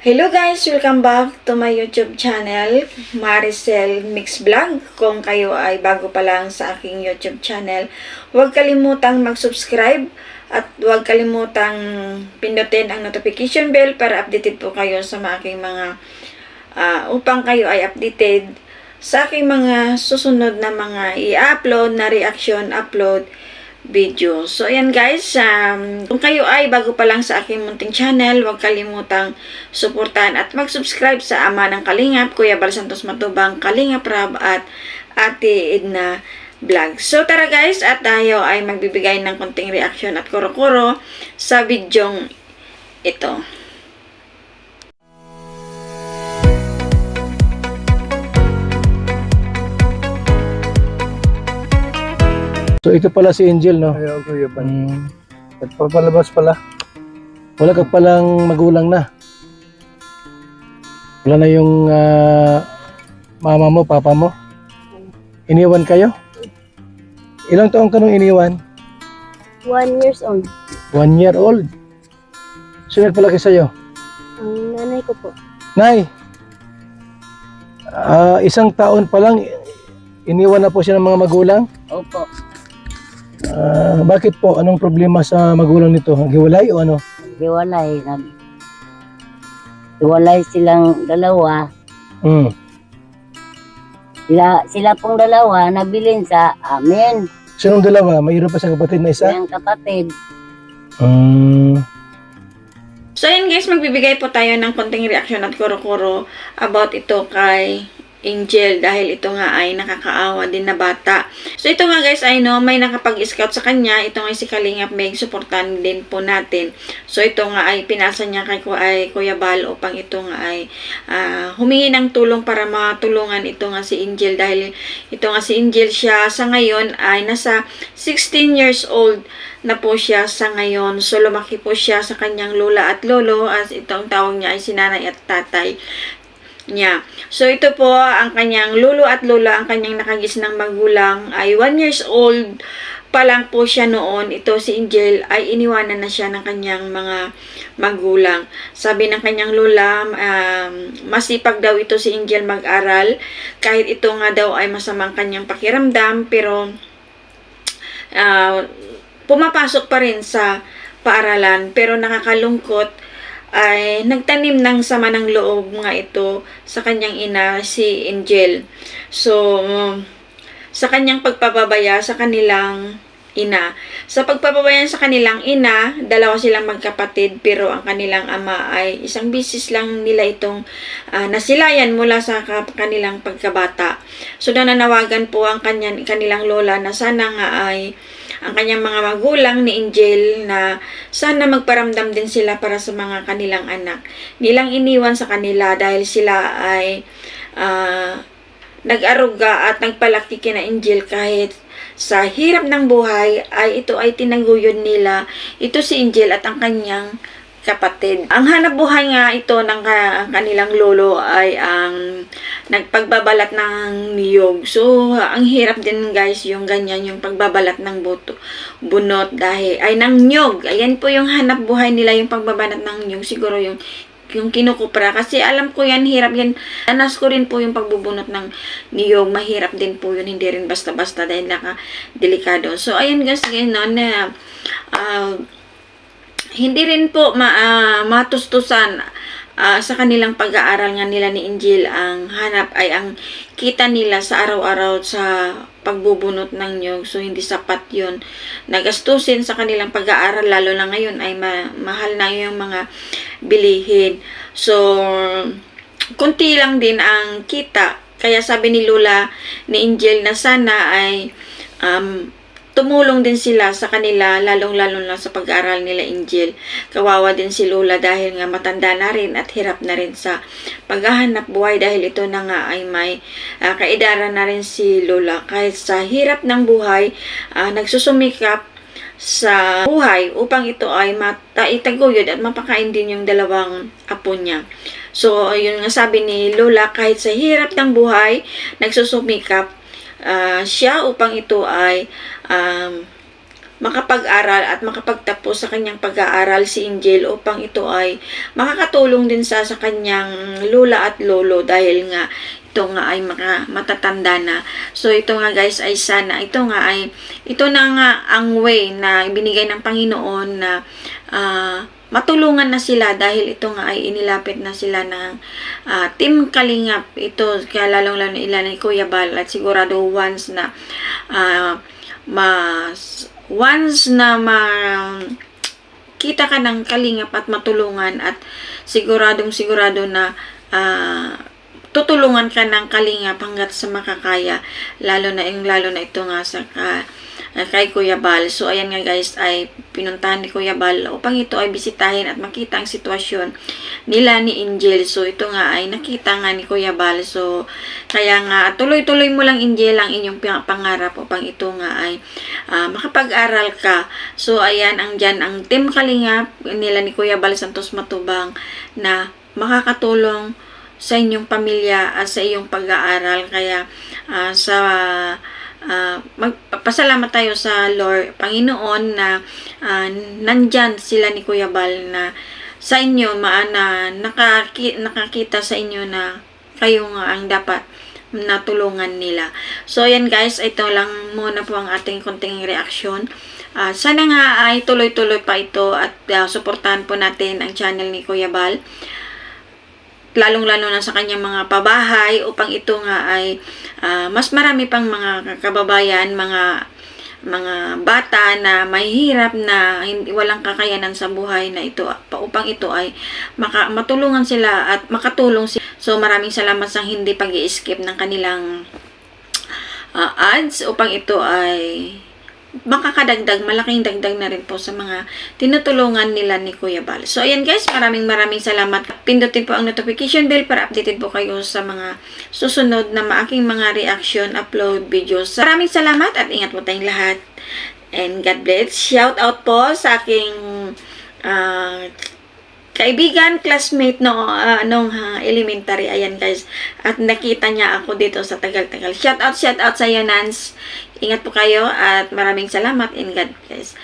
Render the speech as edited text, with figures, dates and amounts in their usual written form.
Hello guys! Welcome back to my YouTube channel, Maricel Mix Vlog. Kung kayo ay bago pa lang sa aking YouTube channel, huwag kalimutang mag-subscribe at huwag kalimutang pindutin ang notification bell para updated po kayo sa aking mga upang kayo ay updated sa aking mga susunod na mga i-upload na reaction upload video. So, ayan guys, kung kayo ay bago pa lang sa aking munting channel, huwag kalimutang suportahan at mag-subscribe sa Ama ng Kalingap, Kuya Bal Santos Matubang, Kalingap Rab at Ate Edna Vlog. So, tara guys, at tayo ay magbibigay ng konting reaction at kuro-kuro sa videong ito. So ito pala si Angel, no? Ayaw ko yun. At papalabas pala. Wala ka palang magulang na. Wala na yung mama mo, papa mo. Iniwan kayo? Ilang taong ka nung iniwan? 1 years old. 1 year old. Sino nagpalaki sa'yo? Ang nanay ko po. Nay! Isang taon pa lang, iniwan na po siya ng mga magulang? Opo. Bakit po? Anong problema sa magulang nito? Naghiwalay o ano? Hiwalay. Hiwalay silang dalawa. Sila pong dalawa nabilin sa amin. Sinong dalawa? Mayroon pa siyang kapatid na isa? Yung kapatid. So, ayan guys, magbibigay po tayo ng konting reaction at kuro-kuro about ito kay Angel dahil ito nga ay nakakaawa din na bata. So, ito nga guys ay may nakapag-scout sa kanya. Ito nga si Kalingap Meg, supportan din po natin. So, ito nga ay pinasa niya kay Kuya Bal upang ito nga ay humingi ng tulong para matulungan ito nga si Angel dahil ito nga si Angel siya sa ngayon ay nasa 16 years old na po siya sa ngayon. So, lumaki po siya sa kanyang lola at lolo as itong tawag niya ay sinanay at tatay niya. So, ito po ang kanyang lolo at lola, ang kanyang nakagis ng magulang ay 1 years old pa lang po siya noon. Ito si Angel ay iniwanan na siya ng kanyang mga magulang. Sabi ng kanyang lola, masipag daw ito si Angel mag-aral kahit ito nga daw ay masamang kanyang pakiramdam, pero pumapasok pa rin sa paaralan. Pero nakakalungkot ay nagtanim ng sama ng loob nga ito sa kanyang ina, si Angel. So, sa kanyang pagpapabaya sa kanilang ina. Sa pagpapabaya sa kanilang ina, dalawa silang magkapatid, pero ang kanilang ama ay isang bisis lang nila itong nasilayan mula sa kanilang pagkabata. So, nananawagan po ang kanilang lola na sana nga ay ang kanyang mga magulang ni Angel na sana magparamdam din sila para sa mga kanilang anak. Nilang iniwan sa kanila dahil sila ay nag-aruga at nagpalaki kina Angel kahit sa hirap ng buhay ay ito ay tinaguyod nila. Ito si Angel at ang kanyang kapatid. Ang hanap buhay nga ito ng kanilang lolo ay ang nagpagbabalat ng niyog. So, ang hirap din guys yung ganyan, yung pagbabalat ng bunot dahil ay ng niyog. Ayan po yung hanap buhay nila, yung pagbabalat ng niyog. Siguro yung kinukupra. Kasi alam ko yan, hirap yan. Anas ko rin po yung pagbubunot ng niyog. Mahirap din po yun. Hindi rin basta-basta dahil naka-delikado. So, ayan guys, gano'n na hindi rin po matustusan sa kanilang pag-aaral nga nila ni Angel. Ang hanap ay ang kita nila sa araw-araw sa pagbubunot ng niyog. So, hindi sapat yun. Nagastusin sa kanilang pag-aaral, lalo na ngayon ay mahal na yung mga bilihin. So, kunti lang din ang kita. Kaya sabi ni Lola ni Angel na sana ay tumulong din sila sa kanila, lalong-lalo na sa pag-aaral nila Angel. Kawawa din si Lola dahil nga matanda na rin at hirap na rin sa paghahanap buhay dahil ito na nga ay may kaedaran na rin si Lola. Kahit sa hirap ng buhay, nagsusumikap sa buhay upang ito ay itaguyod at mapakain din yung dalawang apo niya. So, yun nga sabi ni Lola, kahit sa hirap ng buhay, nagsusumikap siya upang ito ay makapag-aral at makapagtapos sa kanyang pag-aaral si Angel upang ito ay makakatulong din sa kanyang lula at lolo dahil nga ito nga ay matatanda na. So ito nga guys ay sana ito na nga ang way na ibinigay ng Panginoon na matulungan na sila dahil ito nga ay inilapit na sila ng Team Kalingap. Ito kaya lalong-lalo ilan ni Kuya Bal at sigurado once na kita ka ng Kalingap at matulungan at sigurado na tutulungan ka ng Kalingap hanggat sa makakaya, lalo na ito nga sa kay Kuya Bal. So ayan nga guys, ay pinuntahan ni Kuya Bal upang ito ay bisitahin at makita ang sitwasyon nila ni Angel. So ito nga ay nakita nga ni Kuya Bal. So kaya nga tuloy-tuloy mo lang Angel ang inyong pangarap upang ito nga ay makapag-aral ka. So ayan dyan ang Team Kalingap nila ni Kuya Bal Santos Matubang na makakatulong sa inyong pamilya at sa iyong pag-aaral. Kaya magpapasalamat tayo sa Lord, Panginoon na nandyan sila ni Kuya Bal na sa inyo nakakita sa inyo na kayo nga ang dapat natulungan nila. So ayan guys, ito lang muna po ang ating konting reaksyon. Sana nga ay tuloy-tuloy pa ito at suportahan po natin ang channel ni Kuya Bal, lalong-lalo na sa kanyang mga pabahay upang ito nga ay mas marami pang mga kababayan, mga bata na mahihirap na walang kakayanan sa buhay na ito upang ito ay matulungan sila at makatulong sila. So maraming salamat sa hindi pag-i-skip ng kanilang ads upang ito ay makakadagdag, malaking dagdag na rin po sa mga tinutulungan nila ni Kuya Bal. So ayan guys, maraming salamat. Pindutin po ang notification bell para updated po kayo sa mga susunod na aking mga reaction upload videos. Maraming salamat at ingat po tayong lahat. And God bless. Shout out po sa aking kaibigan, classmate nung elementary. Ayan guys. At nakita niya ako dito sa Tagal-Tagal. Shout out sa iyo, Nance. Ingat po kayo at maraming salamat and God bless.